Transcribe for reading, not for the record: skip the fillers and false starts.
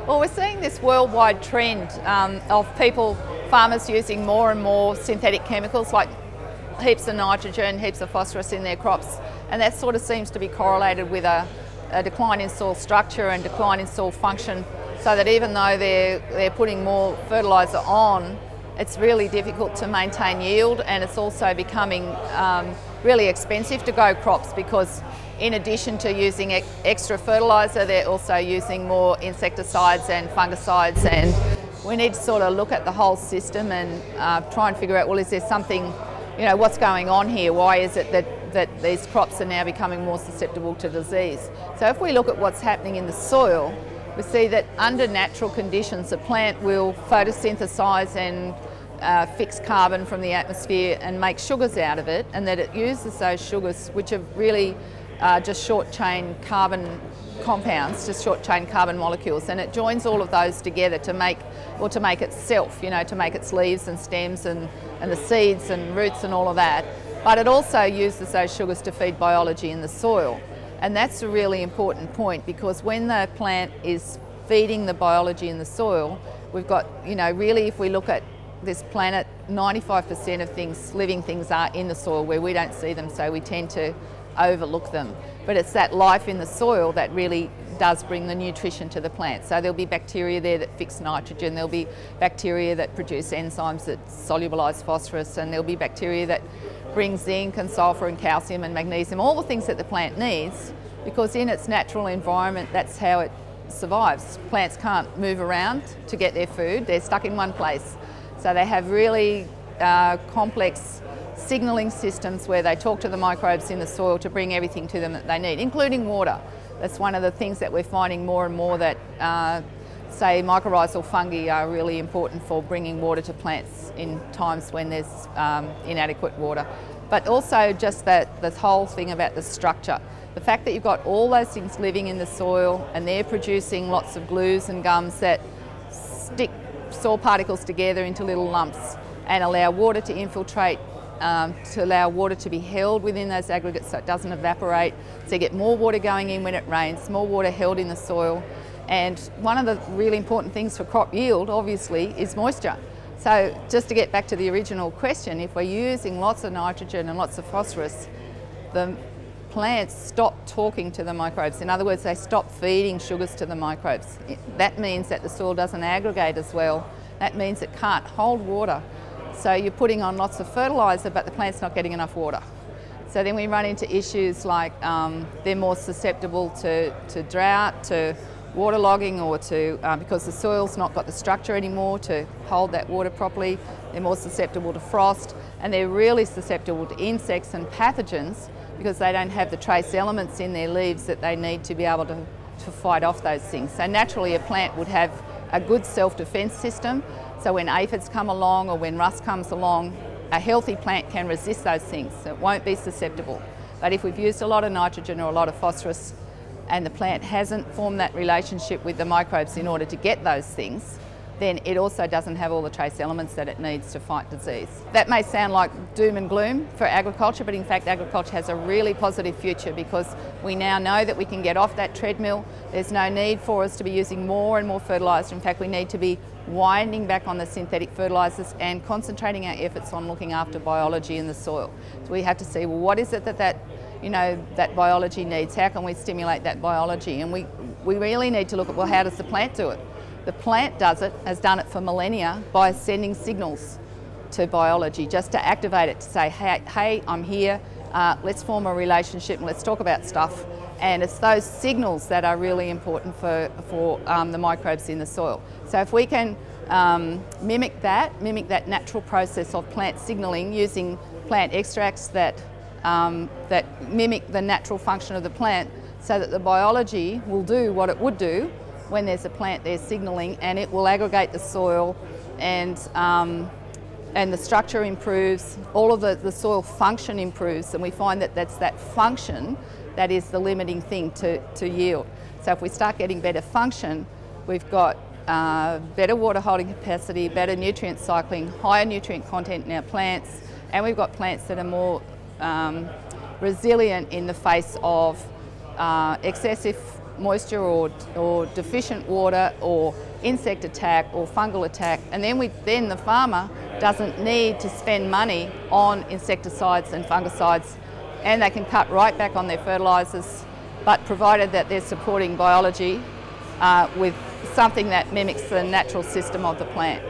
Well, we're seeing this worldwide trend of farmers using more and more synthetic chemicals like heaps of nitrogen, heaps of phosphorus in their crops, and that sort of seems to be correlated with a decline in soil structure and decline in soil function, so that even though they're putting more fertiliser on, it's really difficult to maintain yield, and it's also becoming really expensive to grow crops because in addition to using extra fertiliser, they're also using more insecticides and fungicides, and we need to sort of look at the whole system and try and figure out, well, is there something, what's going on here? Why is it that these crops are now becoming more susceptible to disease? So if we look at what's happening in the soil, we see that under natural conditions, the plant will photosynthesize and fix carbon from the atmosphere and make sugars out of it, and that it uses those sugars, which are really just short chain carbon compounds, just short chain carbon molecules, and it joins all of those together to make itself, to make its leaves and stems and the seeds and roots and all of that. But it also uses those sugars to feed biology in the soil. And that's a really important point, because when the plant is feeding the biology in the soil, we've got, really, if we look at this planet, 95% of living things are in the soil where we don't see them, so we tend to overlook them. But it's that life in the soil that really does bring the nutrition to the plant. So there'll be bacteria there that fix nitrogen, there'll be bacteria that produce enzymes that solubilise phosphorus, and there'll be bacteria that bring zinc and sulphur and calcium and magnesium, all the things that the plant needs, because in its natural environment, that's how it survives. Plants can't move around to get their food, they're stuck in one place. So they have really complex signalling systems where they talk to the microbes in the soil to bring everything to them that they need, including water. That's one of the things that we're finding more and more, that say mycorrhizal fungi are really important for bringing water to plants in times when there's inadequate water. But also just this whole thing about the structure. The fact that you've got all those things living in the soil and they're producing lots of glues and gums that stick soil particles together into little lumps and allow water to infiltrate, to allow water to be held within those aggregates so it doesn't evaporate. So you get more water going in when it rains, more water held in the soil. And one of the really important things for crop yield, obviously, is moisture. So just to get back to the original question, if we're using lots of nitrogen and lots of phosphorus, the plants stop talking to the microbes. In other words, they stop feeding sugars to the microbes. That means that the soil doesn't aggregate as well. That means it can't hold water. So you're putting on lots of fertiliser, but the plant's not getting enough water. So then we run into issues like they're more susceptible to drought, to waterlogging, or to, because the soil's not got the structure anymore to hold that water properly, they're more susceptible to frost, and they're really susceptible to insects and pathogens because they don't have the trace elements in their leaves that they need to be able to fight off those things. So naturally a plant would have a good self-defence system, so when aphids come along or when rust comes along, a healthy plant can resist those things. It won't be susceptible. But if we've used a lot of nitrogen or a lot of phosphorus and the plant hasn't formed that relationship with the microbes in order to get those things, then it also doesn't have all the trace elements that it needs to fight disease. That may sound like doom and gloom for agriculture, but in fact agriculture has a really positive future because we now know that we can get off that treadmill. There's no need for us to be using more and more fertiliser. In fact, we need to be winding back on the synthetic fertilisers and concentrating our efforts on looking after biology in the soil. So we have to see, well, what is it that biology needs? How can we stimulate that biology? And we really need to look at, well, how does the plant do it? The plant does it, has done it for millennia, by sending signals to biology, just to activate it, to say, hey, I'm here, let's form a relationship and let's talk about stuff. And it's those signals that are really important for the microbes in the soil. So if we can mimic that natural process of plant signalling using plant extracts that mimic the natural function of the plant, so that the biology will do what it would do when there's a plant there signalling, and it will aggregate the soil, and the structure improves, all of the soil function improves, and we find that that's that function that is the limiting thing to yield. So if we start getting better function, we've got better water holding capacity, better nutrient cycling, higher nutrient content in our plants, and we've got plants that are more resilient in the face of excessive moisture or deficient water or insect attack or fungal attack, and then the farmer doesn't need to spend money on insecticides and fungicides, and they can cut right back on their fertilisers, but provided that they're supporting biology with something that mimics the natural system of the plant.